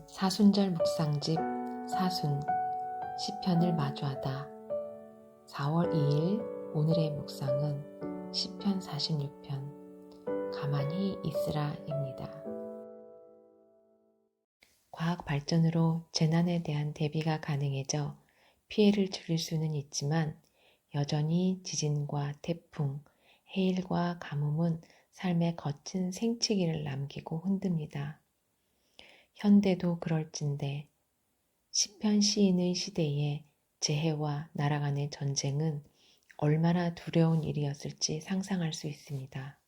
사순절 묵상집 사순 시편을 마주하다 4월 2일 오늘의 묵상은 시편 46편 가만히 있으라입니다. 과학 발전으로 재난에 대한 대비가 가능해져 피해를 줄일 수는 있지만 여전히 지진과 태풍, 해일과 가뭄은 삶에 거친 생채기를 남기고 흔듭니다. 현대도 그럴진데 시편 시인의 시대에 재해와 나라 간의 전쟁은 얼마나 두려운 일이었을지 상상할 수 있습니다.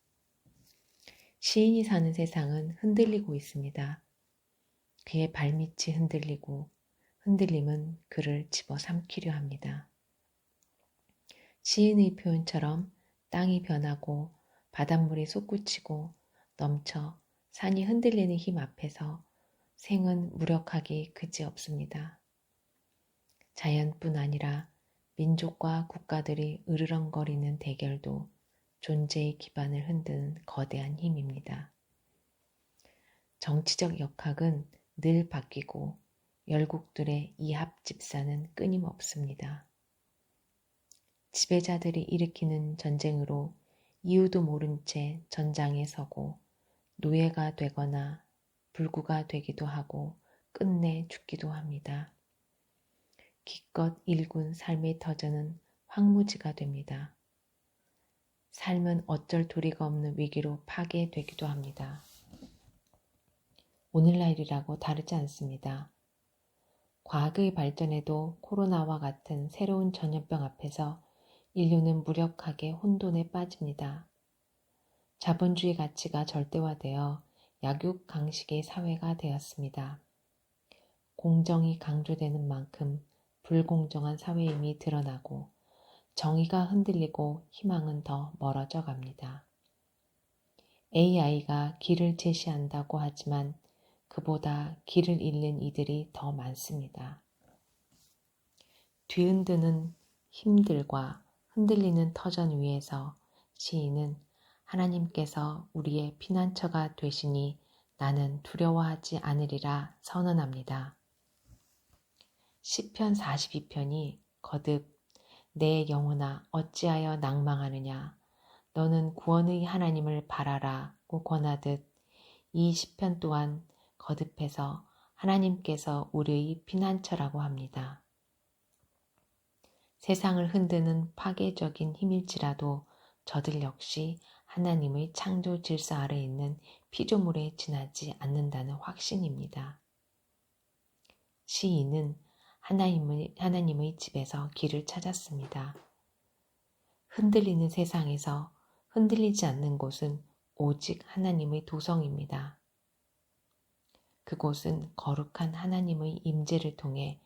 시인이 사는 세상은 흔들리고 있습니다. 그의 발밑이 흔들리고 흔들림은 그를 집어삼키려 합니다. 시인의 표현처럼 땅이 변하고 바닷물이 솟구치고 넘쳐 산이 흔들리는 힘 앞에서 생은 무력하기 그지없습니다. 자연뿐 아니라 민족과 국가들이 으르렁거리는 대결도 존재의 기반을 흔드는 거대한 힘입니다. 정치적 역학은 늘 바뀌고 열국들의 이합집산은 끊임없습니다. 지배자들이 일으키는 전쟁으로 이유도 모른 채 전장에 서고 노예가 되거나 불구가 되기도 하고 끝내 죽기도 합니다. 기껏 일군 삶의 터전은 황무지가 됩니다. 삶은 어쩔 도리가 없는 위기로 파괴되기도 합니다. 오늘날이라고 다르지 않습니다. 과학의 발전에도 코로나와 같은 새로운 전염병 앞에서 인류는 무력하게 혼돈에 빠집니다. 자본주의 가치가 절대화되어 약육강식의 사회가 되었습니다. 공정이 강조되는 만큼 불공정한 사회임이 드러나고 정의가 흔들리고 희망은 더 멀어져 갑니다. AI가 길을 제시한다고 하지만 그보다 길을 잃는 이들이 더 많습니다. 뒤흔드는 힘들과 흔들리는 터전 위에서 시인은 하나님께서 우리의 피난처가 되시니 나는 두려워하지 않으리라 선언합니다. 시편 42편이 거듭 내 영혼아 어찌하여 낭망하느냐 너는 구원의 하나님을 바라라고 권하듯 이 시편 또한 거듭해서 하나님께서 우리의 피난처라고 합니다. 세상을 흔드는 파괴적인 힘일지라도 저들 역시 하나님의 창조 질서 아래 있는 피조물에 지나지 않는다는 확신입니다. 시인은 하나님의 집에서 길을 찾았습니다. 흔들리는 세상에서 흔들리지 않는 곳은 오직 하나님의 도성입니다. 그곳은 거룩한 하나님의 임재를 통해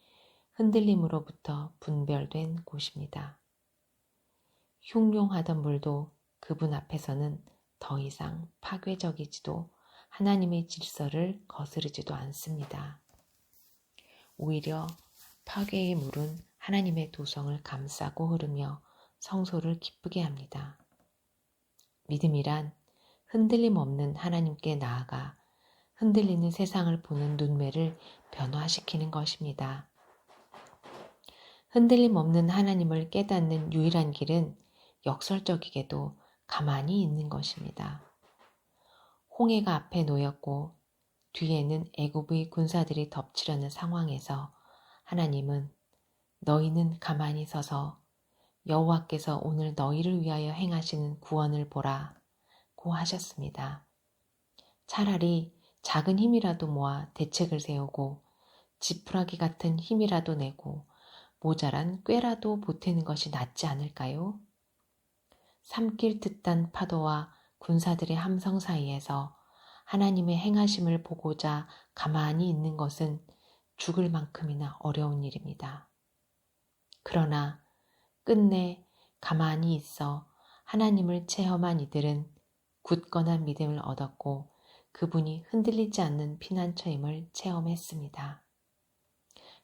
흔들림으로부터 분별된 곳입니다. 흉룡하던 물도 그분 앞에서는 더 이상 파괴적이지도 하나님의 질서를 거스르지도 않습니다. 오히려 파괴의 물은 하나님의 도성을 감싸고 흐르며 성소를 기쁘게 합니다. 믿음이란 흔들림 없는 하나님께 나아가 흔들리는 세상을 보는 눈매를 변화시키는 것입니다. 흔들림 없는 하나님을 깨닫는 유일한 길은 역설적이게도 가만히 있는 것입니다. 홍해가 앞에 놓였고 뒤에는 애굽의 군사들이 덮치려는 상황에서 하나님은 너희는 가만히 서서 여호와께서 오늘 너희를 위하여 행하시는 구원을 보라고 하셨습니다. 차라리 작은 힘이라도 모아 대책을 세우고 지푸라기 같은 힘이라도 내고 모자란 꾀라도 보태는 것이 낫지 않을까요? 삼킬 듯한 파도와 군사들의 함성 사이에서 하나님의 행하심을 보고자 가만히 있는 것은 죽을 만큼이나 어려운 일입니다. 그러나 끝내 가만히 있어 하나님을 체험한 이들은 굳건한 믿음을 얻었고 그분이 흔들리지 않는 피난처임을 체험했습니다.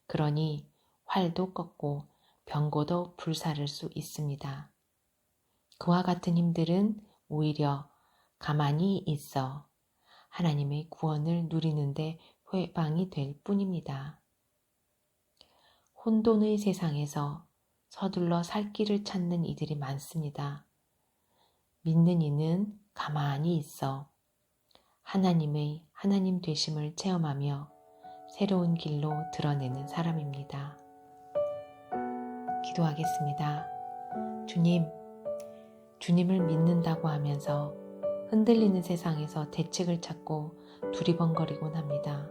그러니 활도 꺾고 병고도 불사를 수 있습니다. 그와 같은 힘들은 오히려 가만히 있어 하나님의 구원을 누리는데 회방이 될 뿐입니다. 혼돈의 세상에서 서둘러 살 길을 찾는 이들이 많습니다. 믿는 이는 가만히 있어 하나님의 하나님 되심을 체험하며 새로운 길로 드러내는 사람입니다. 기도하겠습니다. 주님을 믿는다고 하면서 흔들리는 세상에서 대책을 찾고 두리번거리곤 합니다.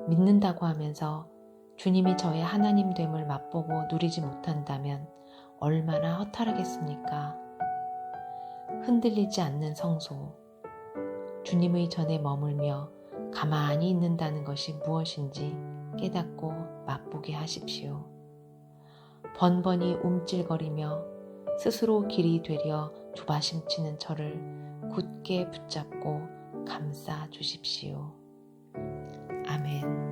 믿는다고 하면서 주님이 저의 하나님됨을 맛보고 누리지 못한다면 얼마나 허탈하겠습니까? 흔들리지 않는 성소, 주님의 전에 머물며 가만히 있는다는 것이 무엇인지 깨닫고 맛보게 하십시오. 번번이 움찔거리며 스스로 길이 되려 조바심치는 저를 굳게 붙잡고 감싸 주십시오. 아멘.